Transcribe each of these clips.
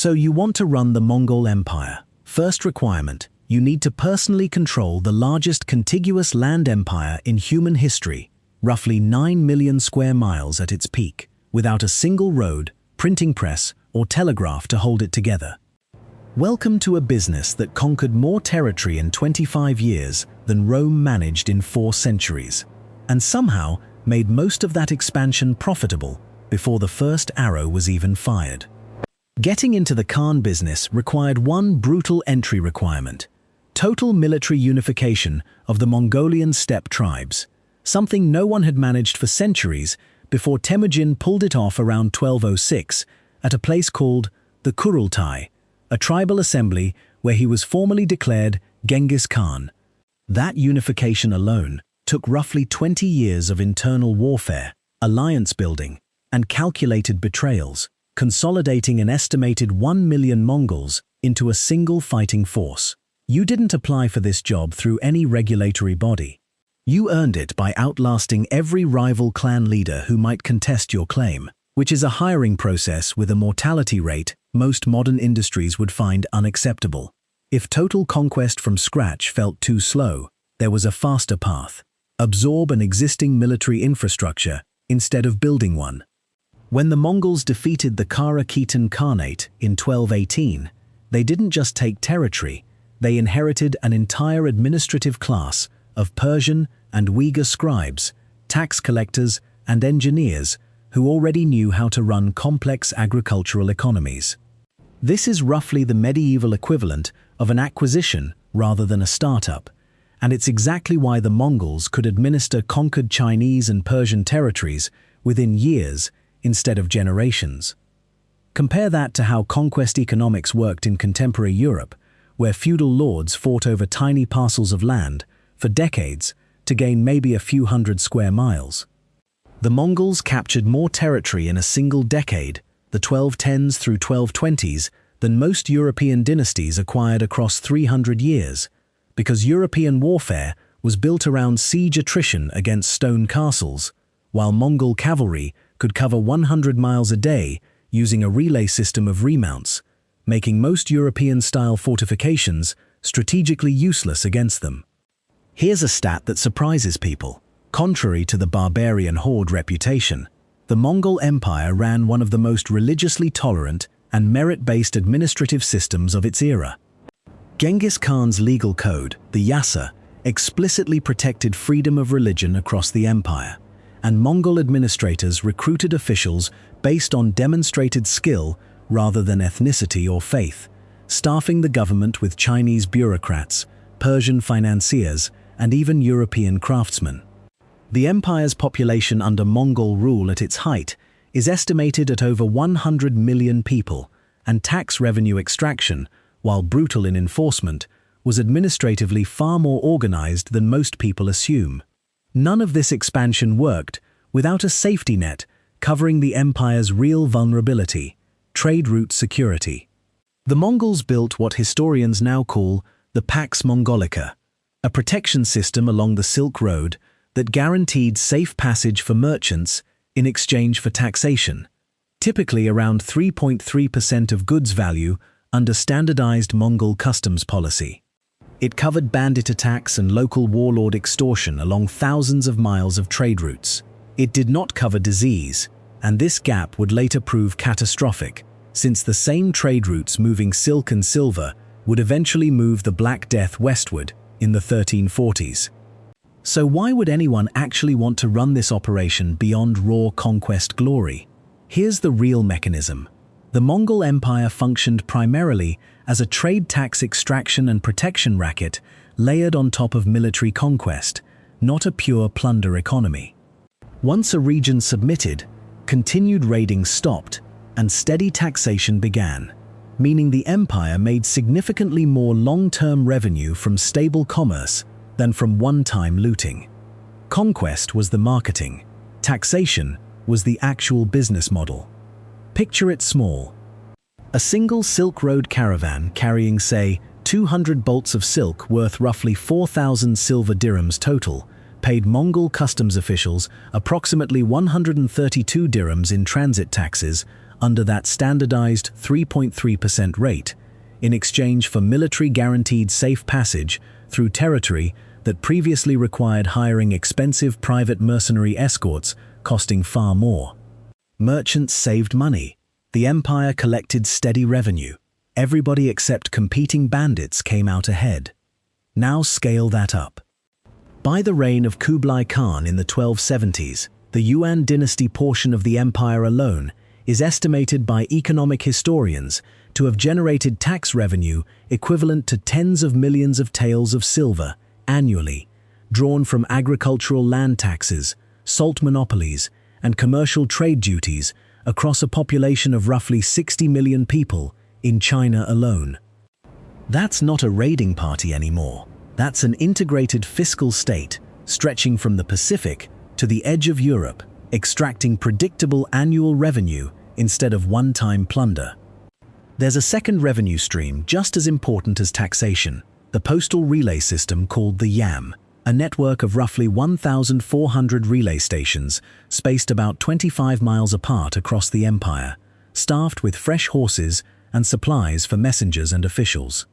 So you want to run the Mongol Empire. First requirement, you need to personally control the largest contiguous land empire in human history, roughly 9 million square miles at its peak, without a single road, printing press, or telegraph to hold it together. Welcome to a business that conquered more territory in 25 years than Rome managed in 4 centuries, and somehow made most of that expansion profitable before the first arrow was even fired. Getting into the Khan business required one brutal entry requirement: total military unification of the Mongolian steppe tribes, something no one had managed for centuries before Temujin pulled it off around 1206 at a place called the Kurultai, a tribal assembly where he was formally declared Genghis Khan. That unification alone took roughly 20 years of internal warfare, alliance building, and calculated betrayals, consolidating an estimated 1 million Mongols into a single fighting force. You didn't apply for this job through any regulatory body. You earned it by outlasting every rival clan leader who might contest your claim, which is a hiring process with a mortality rate most modern industries would find unacceptable. If total conquest from scratch felt too slow, there was a faster path: absorb an existing military infrastructure instead of building one. When the Mongols defeated the Kara Khitan Khanate in 1218, they didn't just take territory, they inherited an entire administrative class of Persian and Uyghur scribes, tax collectors, and engineers who already knew how to run complex agricultural economies. This is roughly the medieval equivalent of an acquisition rather than a startup, and it's exactly why the Mongols could administer conquered Chinese and Persian territories within years instead of generations. Compare that to how conquest economics worked in contemporary Europe, where feudal lords fought over tiny parcels of land for decades to gain maybe a few hundred square miles. The Mongols captured more territory in a single decade, the 1210s through 1220s, than most European dynasties acquired across 300 years, because European warfare was built around siege attrition against stone castles, while Mongol cavalry could cover 100 miles a day using a relay system of remounts, making most European-style fortifications strategically useless against them. Here's a stat that surprises people. Contrary to the barbarian horde reputation, the Mongol Empire ran one of the most religiously tolerant and merit-based administrative systems of its era. Genghis Khan's legal code, the Yasa, explicitly protected freedom of religion across the empire, and Mongol administrators recruited officials based on demonstrated skill rather than ethnicity or faith, staffing the government with Chinese bureaucrats, Persian financiers, and even European craftsmen. The empire's population under Mongol rule at its height is estimated at over 100 million people, and tax revenue extraction, while brutal in enforcement, was administratively far more organized than most people assume. None of this expansion worked without a safety net covering the empire's real vulnerability: trade route security. The Mongols built what historians now call the Pax Mongolica, a protection system along the Silk Road that guaranteed safe passage for merchants in exchange for taxation, typically around 3.3% of goods value under standardized Mongol customs policy. It covered bandit attacks and local warlord extortion along thousands of miles of trade routes. It did not cover disease, and this gap would later prove catastrophic, since the same trade routes moving silk and silver would eventually move the Black Death westward in the 1340s. So why would anyone actually want to run this operation beyond raw conquest glory? Here's the real mechanism. The Mongol Empire functioned primarily as a trade tax extraction and protection racket layered on top of military conquest, not a pure plunder economy. Once a region submitted, continued raiding stopped, and steady taxation began, meaning the empire made significantly more long-term revenue from stable commerce than from one-time looting. Conquest was the marketing, taxation was the actual business model. Picture it small. A single Silk Road caravan carrying, say, 200 bolts of silk worth roughly 4,000 silver dirhams total paid Mongol customs officials approximately 132 dirhams in transit taxes under that standardized 3.3% rate, in exchange for military guaranteed safe passage through territory that previously required hiring expensive private mercenary escorts costing far more. Merchants saved money. The empire collected steady revenue. Everybody except competing bandits came out ahead. Now scale that up. By the reign of Kublai Khan in the 1270s, the Yuan dynasty portion of the empire alone is estimated by economic historians to have generated tax revenue equivalent to tens of millions of taels of silver annually, drawn from agricultural land taxes, salt monopolies, and commercial trade duties across a population of roughly 60 million people in China alone. That's not a raiding party anymore. That's an integrated fiscal state stretching from the Pacific to the edge of Europe, extracting predictable annual revenue instead of one-time plunder. There's a second revenue stream just as important as taxation, the postal relay system called the Yam, a network of roughly 1,400 relay stations spaced about 25 miles apart across the empire, staffed with fresh horses and supplies for messengers and officials.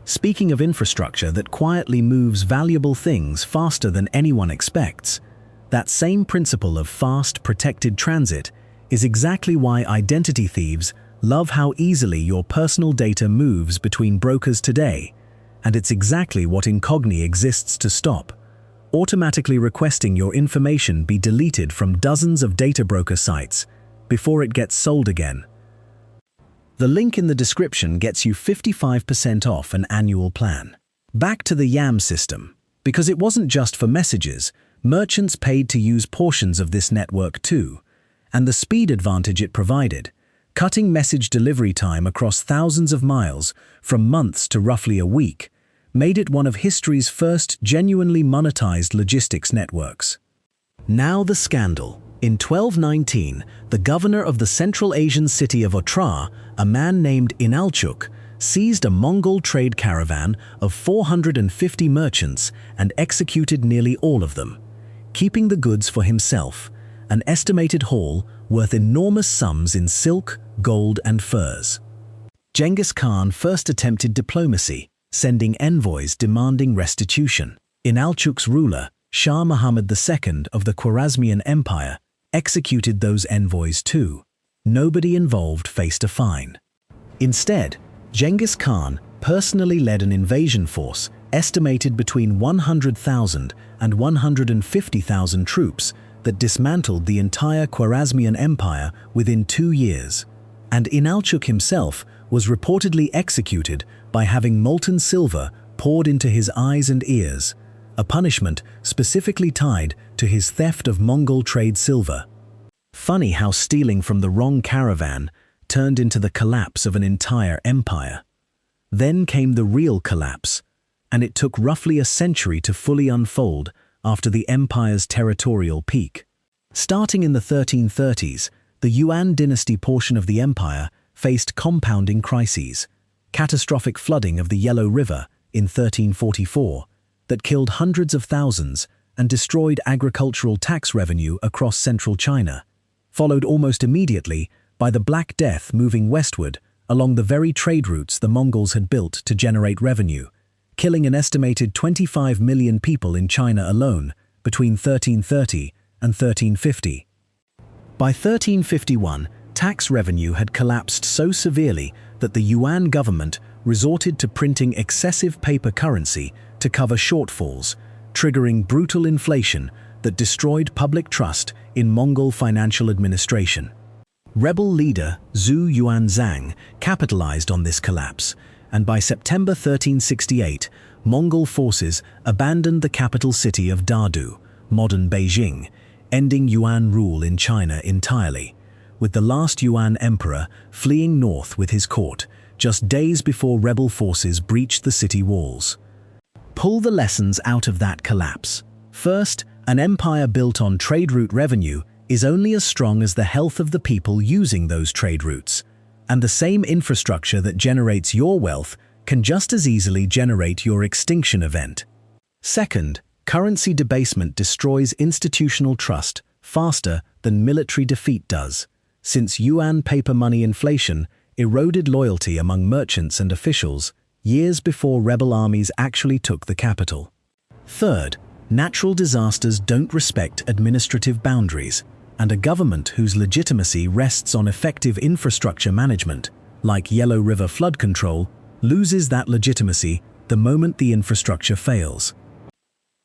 Speaking of infrastructure that quietly moves valuable things faster than anyone expects, that same principle of fast, protected transit is exactly why identity thieves love how easily your personal data moves between brokers today, and it's exactly what Incogni exists to stop, automatically requesting your information be deleted from dozens of data broker sites before it gets sold again. The link in the description gets you 55% off an annual plan. Back to the Yam system. Because it wasn't just for messages, merchants paid to use portions of this network too, and the speed advantage it provided, cutting message delivery time across thousands of miles from months to roughly a week, made it one of history's first genuinely monetized logistics networks. Now the scandal. In 1219, the governor of the Central Asian city of Otrar, a man named Inalchuk, seized a Mongol trade caravan of 450 merchants and executed nearly all of them, keeping the goods for himself, an estimated haul worth enormous sums in silk, gold, and furs. Genghis Khan first attempted diplomacy, sending envoys demanding restitution. Inalchuk's ruler, Shah Muhammad II of the Khwarezmian Empire, executed those envoys too. Nobody involved faced a fine. Instead, Genghis Khan personally led an invasion force estimated between 100,000 and 150,000 troops that dismantled the entire Khwarezmian Empire within 2 years. And Inalchuk himself was reportedly executed by having molten silver poured into his eyes and ears, a punishment specifically tied to his theft of Mongol trade silver. Funny how stealing from the wrong caravan turned into the collapse of an entire empire. Then came the real collapse, and it took roughly a century to fully unfold after the empire's territorial peak. Starting in the 1330s, the Yuan dynasty portion of the empire faced compounding crises, catastrophic flooding of the Yellow River in 1344, that killed hundreds of thousands and destroyed agricultural tax revenue across central China, followed almost immediately by the Black Death moving westward along the very trade routes the Mongols had built to generate revenue, killing an estimated 25 million people in China alone between 1330 and 1350. By 1351, tax revenue had collapsed so severely that the Yuan government resorted to printing excessive paper currency to cover shortfalls, triggering brutal inflation that destroyed public trust in Mongol financial administration. Rebel leader Zhu Yuanzhang capitalized on this collapse, and by September 1368, Mongol forces abandoned the capital city of Dadu, modern Beijing, ending Yuan rule in China entirely, with the last Yuan emperor fleeing north with his court just days before rebel forces breached the city walls. Pull the lessons out of that collapse. First, an empire built on trade route revenue is only as strong as the health of the people using those trade routes, and the same infrastructure that generates your wealth can just as easily generate your extinction event. Second, Currency debasement destroys institutional trust faster than military defeat does, since Yuan paper money inflation eroded loyalty among merchants and officials years before rebel armies actually took the capital. Third, natural disasters don't respect administrative boundaries, and a government whose legitimacy rests on effective infrastructure management, like Yellow River flood control, loses that legitimacy the moment the infrastructure fails.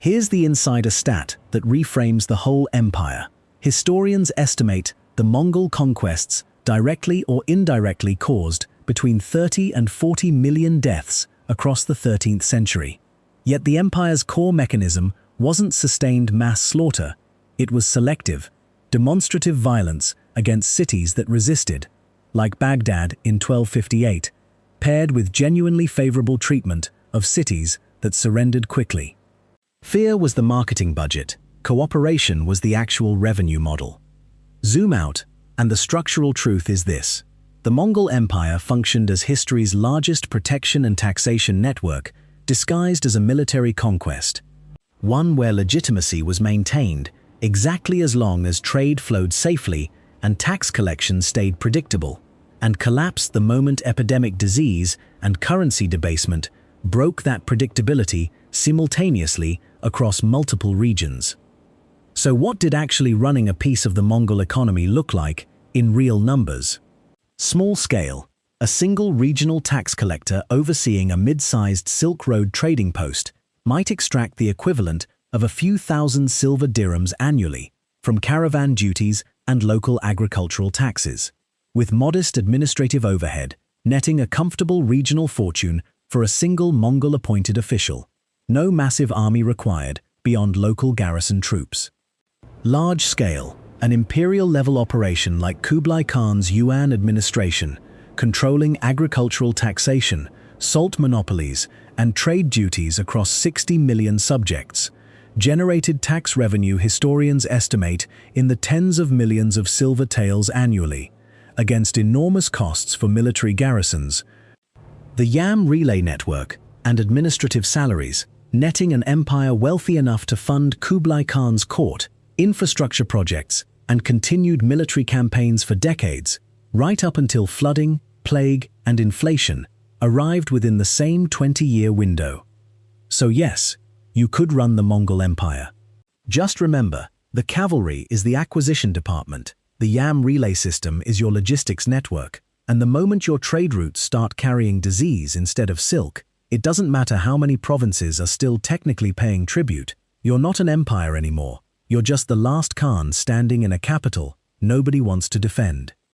Here's the insider stat that reframes the whole empire. Historians estimate the Mongol conquests directly or indirectly caused between 30 and 40 million deaths across the 13th century. Yet the empire's core mechanism wasn't sustained mass slaughter, it was selective, demonstrative violence against cities that resisted, like Baghdad in 1258, paired with genuinely favorable treatment of cities that surrendered quickly. Fear was the marketing budget, cooperation was the actual revenue model. Zoom out, and the structural truth is this. The Mongol Empire functioned as history's largest protection and taxation network, disguised as a military conquest. One where legitimacy was maintained exactly as long as trade flowed safely and tax collection stayed predictable, and collapsed the moment epidemic disease and currency debasement broke that predictability simultaneously across multiple regions. So what did actually running a piece of the Mongol economy look like in real numbers? Small scale, a single regional tax collector overseeing a mid-sized Silk Road trading post might extract the equivalent of a few thousand silver dirhams annually from caravan duties and local agricultural taxes, with modest administrative overhead, netting a comfortable regional fortune for a single Mongol-appointed official. No massive army required beyond local garrison troops. Large-scale, an imperial-level operation like Kublai Khan's Yuan administration, controlling agricultural taxation, salt monopolies, and trade duties across 60 million subjects, generated tax revenue historians estimate in the tens of millions of silver taels annually, against enormous costs for military garrisons. The Yam relay network and administrative salaries, netting an empire wealthy enough to fund Kublai Khan's court, infrastructure projects, and continued military campaigns for decades, right up until flooding, plague, and inflation arrived within the same 20-year window. So yes, you could run the Mongol Empire. Just remember, the cavalry is the acquisition department, the Yam relay system is your logistics network, and the moment your trade routes start carrying disease instead of silk, it doesn't matter how many provinces are still technically paying tribute, you're not an empire anymore, you're just the last Khan standing in a capital nobody wants to defend.